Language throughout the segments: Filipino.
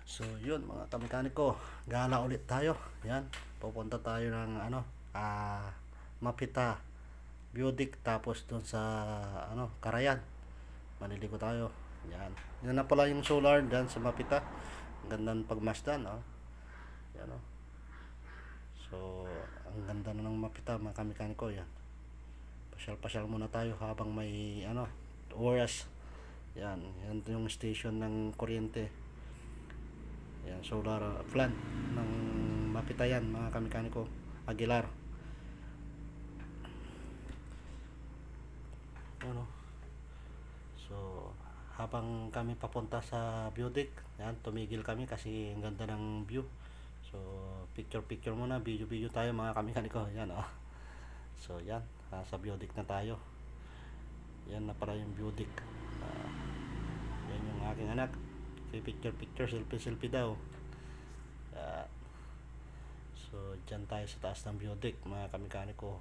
So yun mga kamekaniko, gala ulit tayo. Yan, pupunta tayo ng Mapita, Budik, tapos doon sa Karayan. Maliligo tayo. Yan. Yan na pala yung solar dyan sa Mapita. Ang ganda ng pagmasdan, oh. Yan, oh. So, ang ganda na ng Mapita mga kamekaniko, yan. Pasyal-pasyal muna tayo habang may oras. Yan, yan yung station ng kuryente. Yan, solar plant ng Mapitayan mga kamekaniko, Aguilar. Ano? So, habang kami papunta sa Budik, yan, tumigil kami kasi ang ganda ng view. So, picture muna, video tayo mga kamekaniko. Yan, oh. So, yan, sa Budik na tayo. Yan na pala yung Budik. Yan yung aking anak. Picture, selfie daw. So, dyan tayo sa taas ng Budik mga kamekaniko.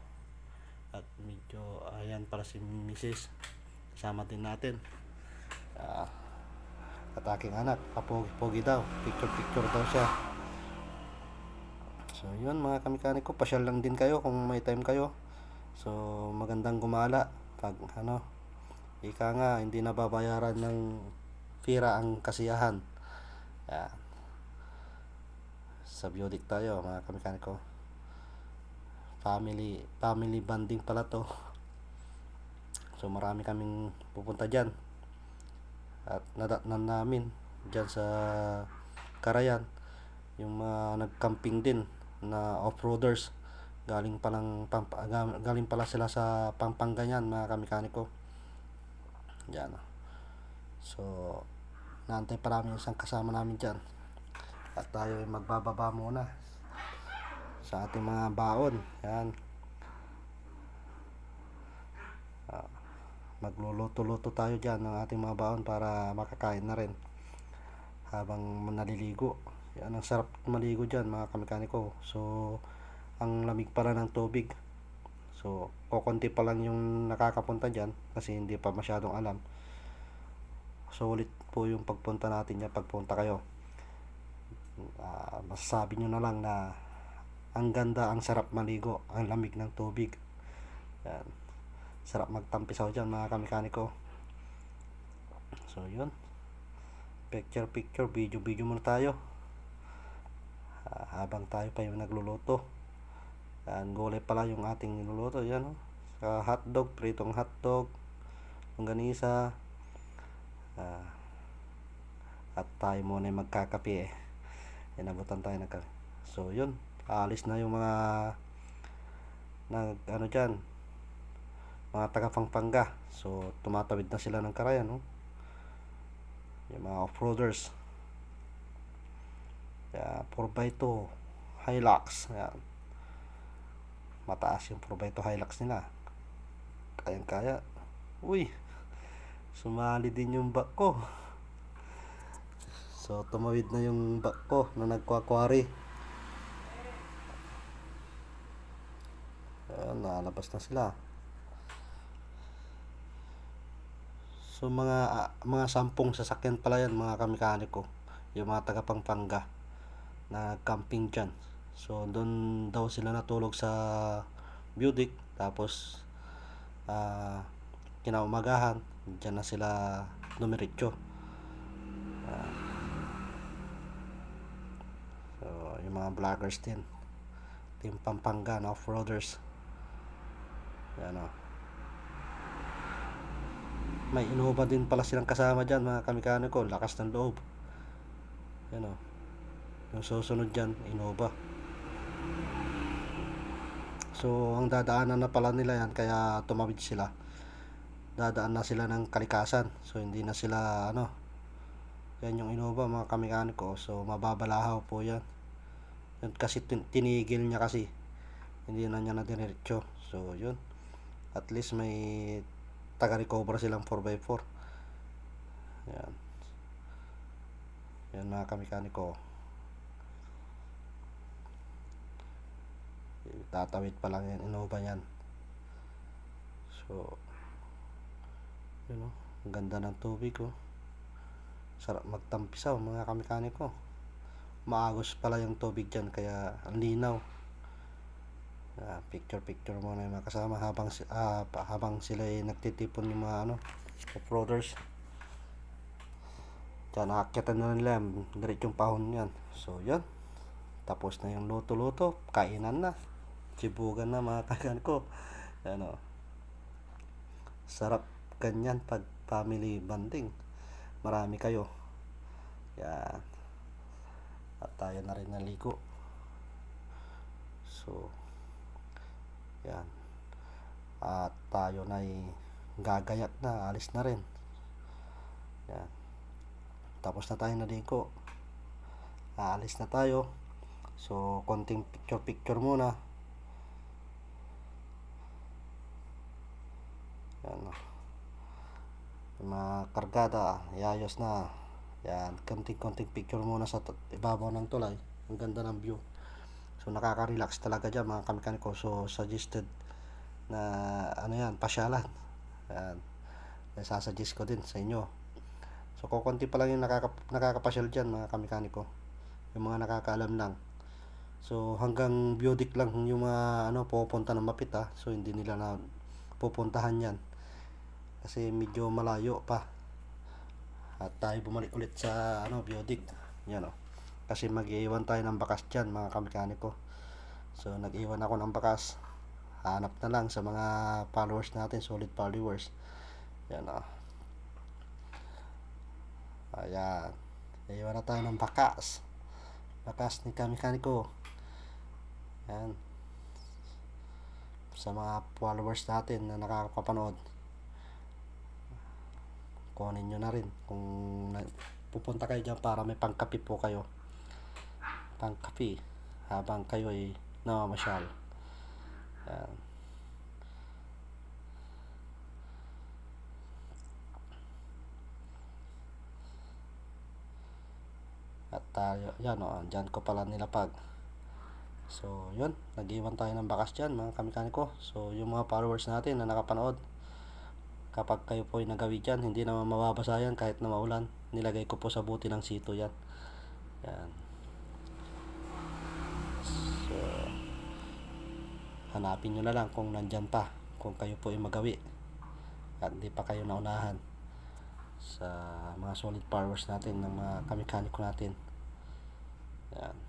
At medyo, ayan para si Mrs. Kasama din natin. At aking anak, pogi daw. Picture daw siya. So, yun mga kamekaniko, pasyal lang din kayo kung may time kayo. So, magandang gumala pag ika nga, hindi nababayaran ng pira ang kasiyahan. Yan. Sa Budik tayo mga kamekaniko. Family bonding pala to. So, marami kaming pupunta dyan. At nadatnan namin dyan sa Karayan yung mga nagcamping din na off-roaders. Galing pala sila sa Pampanga yan mga kamekaniko. Yan. So, naantay pa namin isang kasama namin dyan. At tayo ay magbababa muna sa ating mga baon. Yan. Magluluto-luto tayo dyan ng ating mga baon para makakain na rin habang naliligo. Yan, ang sarap maligo dyan mga kamekaniko. So, ang lamig pala ng tubig. So, kukunti pa lang yung nakakapunta dyan kasi hindi pa masyadong alam. Sulit po yung pagpunta natin dyan pagpunta kayo. Masasabi nyo na lang na ang ganda, ang sarap maligo, ang lamig ng tubig. Yan. Sarap magtampisaw dyan mga kamekaniko. So, yun. Picture, video muna tayo. Habang tayo pa yung nagluluto. Yan, gulay pala yung ating niluluto. Yan, oh. Sa hotdog, pritong hotdog, longganisa. At tayo muna yung magkakape eh. Inabutan tayo ng kape. So, yun. Aalis na yung mga dyan, mga taga Pampanga. So, tumatawid na sila ng Karayan, no? Yung mga off-roaders. 4x2 Hilux. Yan. Mataas yung 4x2 Hilux nila. Kayang-kaya. Uy, sumali din yung back ko. So, tumawid na yung back ko na nagkwakwari. Ayan, nalabas na sila. So, mga 10 sasakyan pala yan mga kamekaniko. Yung mga taga Pampanga na camping dyan. So, doon daw sila natulog sa Budik. Tapos, kinaumagahan, dyan na sila dumiretso. So, yung mga vloggers din. Team Pampanga na off-roaders. Yan, o. May Innova din pala silang kasama dyan mga kamekaniko. Lakas ng loob. Yan, o. Yung susunod dyan, Innova. So, ang dadaanan na pala nila yan, kaya tumawid sila. Dadaan na sila ng Kalikasan. So, hindi na sila, yan yung Innova mga kamekaniko. So, mababalahaw po yan. Yan kasi tinigil niya kasi. Hindi na niya na diretso. So, yun. At least may taga-recover silang 4x4. Yan. Yan mga kamekaniko. Tatawid pa lang yan, Innova yan. So, yun, ang ganda ng tubig, oh. Sarap magtampisaw mga kamekaniko. maagos pala yung tubig dyan, kaya ang linaw. Picture muna yung mga kasama habang sila ay nagtitipon yung mga off-roaders. Diyan, nakakyatan na nila diretsong pahon yan. So yan, tapos na yung luto-luto, kainan na, chibugan na mga kagan ko. Sarap ganyan pag family bonding, marami kayo. Yan, at tayo na rin naligo. So yan, at tayo na gagayak na, alis na rin. Yan, tapos na tayo naligo, aalis na tayo. So konting picture muna. Yan, yung mga kargada iayos na. Yan, konting picture muna sa ibabaw ng tulay. Ang ganda ng view. So nakaka-relax talaga dyan mga kamekaniko. So suggested na yan, pasyalan. Yan, sasuggest ko din sa inyo. So kukunti pa lang yung nakakapasyal dyan mga kamekaniko, yung mga nakakaalam lang. So hanggang Biodik lang yung mga pupunta ng Mapit So hindi nila na pupuntahan yan kasi medyo malayo pa. At tayo bumalik ulit sa Biodik. Yan kasi mag-iwan tayo ng bakas dyan mga kamekaniko. So nag-iwan ako ng bakas. Hanap na lang sa mga followers natin, solid followers. Yan ayan, iwan na tayo ng bakas ni kamekaniko. Yan, sa mga followers natin na nakakapanood, kunin nyo na rin kung pupunta kayo dyan para may pangkapi po kayo, pangkapi habang kayo ay namamasyal. Yan, at tayo yan dyan ko pala nilapag. So yun, nag-iwan tayo ng bakas dyan mga kamekaniko. So yung mga followers natin na nakapanood, kapag kayo po ay nagawi dyan, hindi naman mababasa yan kahit na maulan. Nilagay ko po sa buti ng sito yan. Yan, so hanapin nyo na lang kung nandyan pa, kung kayo po ay magawi at hindi pa kayo naunahan sa mga solid followers natin ng mga kamekaniko natin. Yan.